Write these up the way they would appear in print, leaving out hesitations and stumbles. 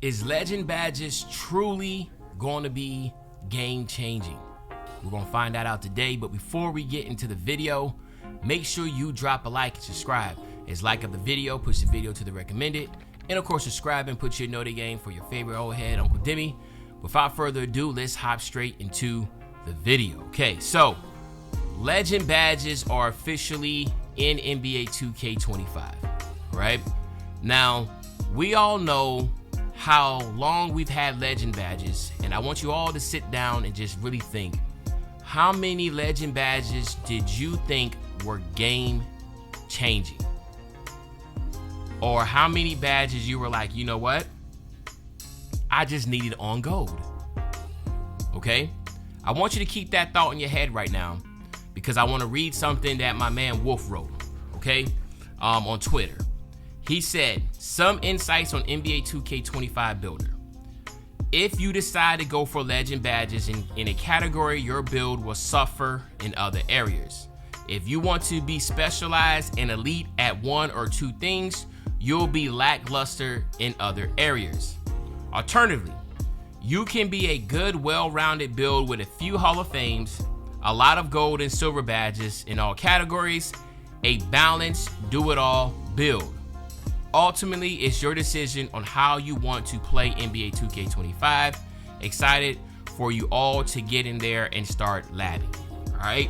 Is Legend Badges truly going to be game changing? We're going to find that out today, but before we get into the video, make sure you drop a like and subscribe. As like of the video, push the video to the recommended, and of course subscribe and put your note game for your favorite old head, Uncle Demi. Without further ado, let's hop straight into the video. Okay, so Legend Badges are officially in NBA 2K25, right? Now, we all know how long we've had Legend Badges, and I want you all to sit down and just really think, how many Legend Badges did you think were game changing? Or how many badges you were like, you know what? I just need it on gold. Okay? I want you to keep that thought in your head right now, because I want to read something that my man Wolf wrote, okay? On Twitter. He said, some insights on NBA 2K25 Builder. If you decide to go for Legend Badges in a category, your build will suffer in other areas. If you want to be specialized and elite at one or two things, you'll be lackluster in other areas. Alternatively, you can be a good, well-rounded build with a few Hall of Fames, a lot of gold and silver badges in all categories, a balanced, do-it-all build. Ultimately, it's your decision on how you want to play NBA 2K25. Excited for you all to get in there and start labbing. All right,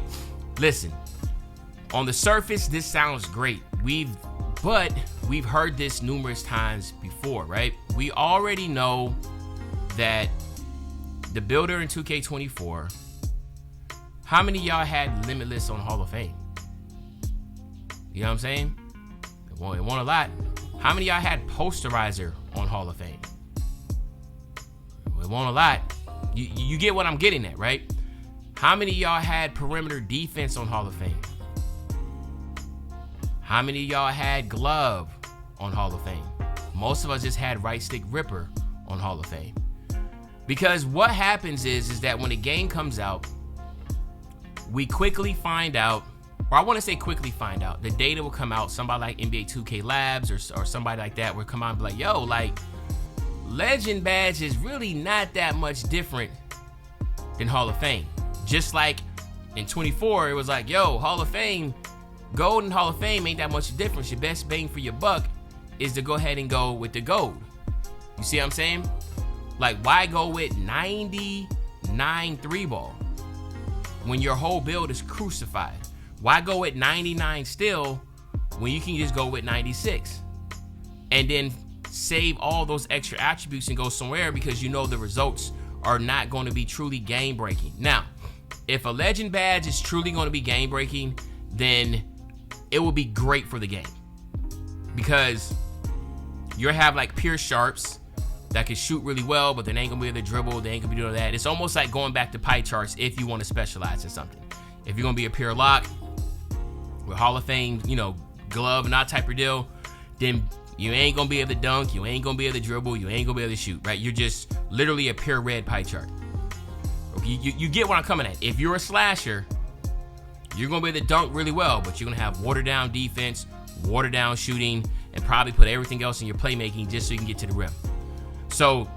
listen. On the surface, this sounds great. But we've heard this numerous times before, right? We already know that the builder in 2K24. How many of y'all had Limitless on Hall of Fame? You know what I'm saying? It won't a lot. How many of y'all had Posterizer on Hall of Fame? It won't a lot. You get what I'm getting at, right? How many of y'all had Perimeter Defense on Hall of Fame? How many of y'all had Glove on Hall of Fame? Most of us just had Right Stick Ripper on Hall of Fame. Because what happens is that when a game comes out, we quickly find out, or I want to say quickly find out, the data will come out. Somebody like NBA 2K Labs or somebody like that will come out and be like, yo, like, Legend Badge is really not that much different than Hall of Fame. Just like in 24, it was like, yo, Hall of Fame, gold and Hall of Fame ain't that much difference. Your best bang for your buck is to go ahead and go with the gold. You see what I'm saying? Like, why go with 99 3-ball when your whole build is crucified? Why go with 99 still when you can just go with 96 and then save all those extra attributes and go somewhere, because you know the results are not going to be truly game breaking. Now, if a Legend Badge is truly going to be game breaking, then it will be great for the game, because you'll have like pure sharps that can shoot really well, but they ain't gonna be able to dribble, they ain't gonna be doing that. It's almost like going back to pie charts if you want to specialize in something. If you're gonna be a pure lock with Hall of Fame, you know, glove and that type of deal, then you ain't gonna be able to dunk, you ain't gonna be able to dribble, you ain't gonna be able to shoot, right? You're just literally a pure red pie chart. You get what I'm coming at. If you're a slasher, you're gonna be able to dunk really well, but you're gonna have watered down defense, watered down shooting, and probably put everything else in your playmaking just so you can get to the rim. So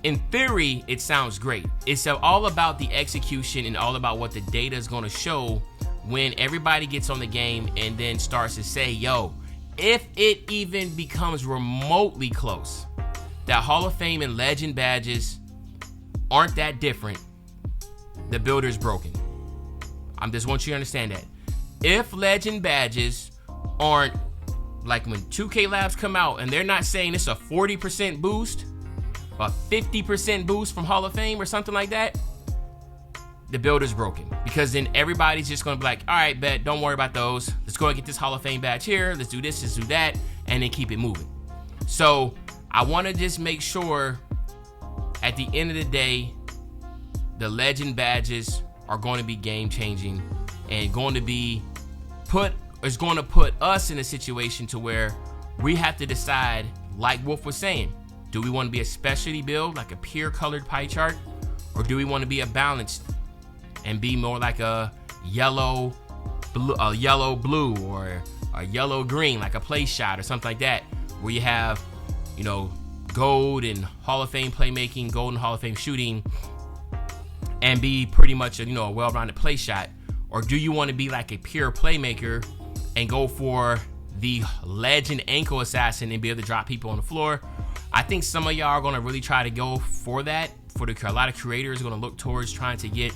in theory, it sounds great. It's all about the execution and all about what the data is gonna show when everybody gets on the game and then starts to say, yo, if it even becomes remotely close, that Hall of Fame and Legend Badges aren't that different, the builder's broken. I just want you to understand that. If Legend Badges aren't, like when 2K Labs come out and they're not saying it's a 40% boost, a 50% boost from Hall of Fame or something like that, the builder's broken. Because then everybody's just gonna be like, all right, bet, don't worry about those. Let's go and get this Hall of Fame badge here. Let's do this, let's do that, and then keep it moving. So I wanna just make sure at the end of the day, the Legend Badges are going to be game changing and going to put us in a situation to where we have to decide, like Wolf was saying, do we want to be a specialty build, like a pure colored pie chart, or do we want to be a balanced and be more like a yellow blue, or a yellow green, like a play shot or something like that, where you have, you know, gold and Hall of Fame playmaking, gold and Hall of Fame shooting, and be pretty much a, a well-rounded play shot? Or do you want to be like a pure playmaker and go for the legend ankle assassin and be able to drop people on the floor? I think some of y'all are going to really try to go for that. A lot of creators are going to look towards trying to get,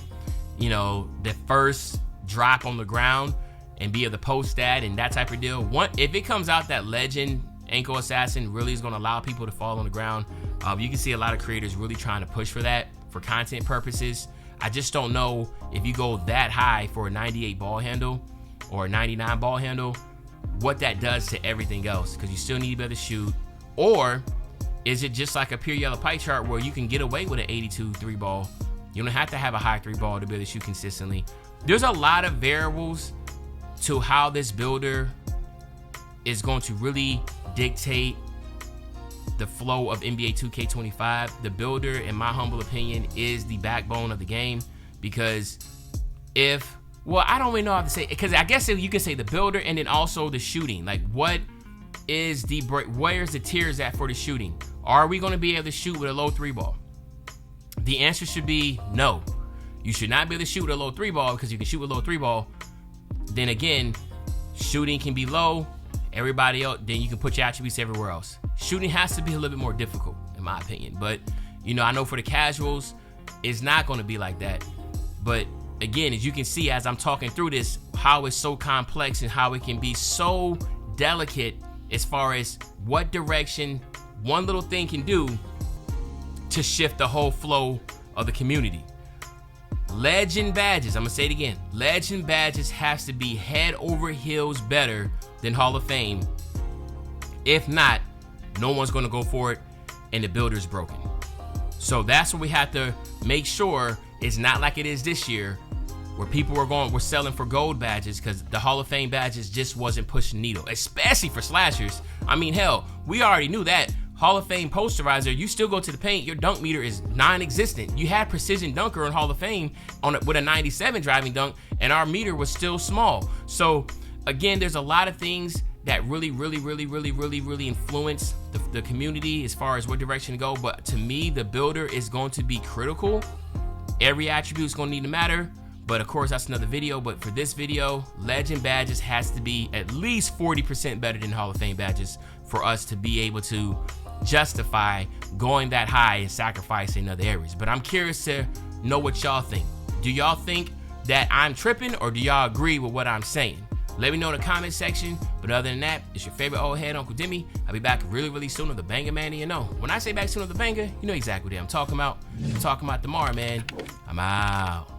the first drop on the ground and be able to post that and that type of deal. If it comes out that legend ankle assassin really is going to allow people to fall on the ground, you can see a lot of creators really trying to push for that for content purposes. I just don't know if you go that high for a 98 ball handle or a 99 ball handle, what that does to everything else, because you still need to be able to shoot. Or is it just like a pure yellow pie chart where you can get away with an 82 3 ball? You don't have to have a high 3 ball to be able to shoot consistently. There's a lot of variables to how this builder is going to really dictate the flow of NBA 2K25. The builder, in my humble opinion, is the backbone of the game, because I don't really know how to say it, because I guess you can say the builder and then also the shooting. Like, where's the tiers at for the shooting? Are we going to be able to shoot with a low 3 ball? The answer should be no. You should not be able to shoot with a low 3 ball, because you can shoot with a low 3 ball. Then again, shooting can be low. Everybody else, then you can put your attributes everywhere else. Shooting has to be a little bit more difficult, in my opinion. But, I know for the casuals, it's not going to be like that. But again, as you can see, as I'm talking through this, how it's so complex and how it can be so delicate as far as what direction one little thing can do to shift the whole flow of the community. Legend badges, I'm gonna say it again, legend badges has to be head over heels better than Hall of Fame. If not, no one's gonna go for it and the builder's broken. So that's what we have to make sure it's not like it is this year, where people were selling for gold badges, because the Hall of Fame badges just wasn't pushing the needle, especially for slashers. I mean, hell, we already knew that. Hall of Fame posterizer, you still go to the paint, your dunk meter is non-existent. You had precision dunker in Hall of Fame with a 97 driving dunk, and our meter was still small. So again, there's a lot of things that really influence the community as far as what direction to go. But to me, the builder is going to be critical. Every attribute is going to need to matter. But of course, that's another video. But for this video, legend badges has to be at least 40% better than Hall of Fame badges for us to be able to justify going that high and sacrificing other areas. But I'm curious to know what y'all think. Do y'all think that I'm tripping, or do y'all agree with what I'm saying? Let me know in the comment section. But other than that, it's your favorite old head, Uncle Demi. I'll be back really soon with the banger, man. And when I say back soon with the banger, you know exactly what I'm talking about. I'm talking about tomorrow, man. I'm out.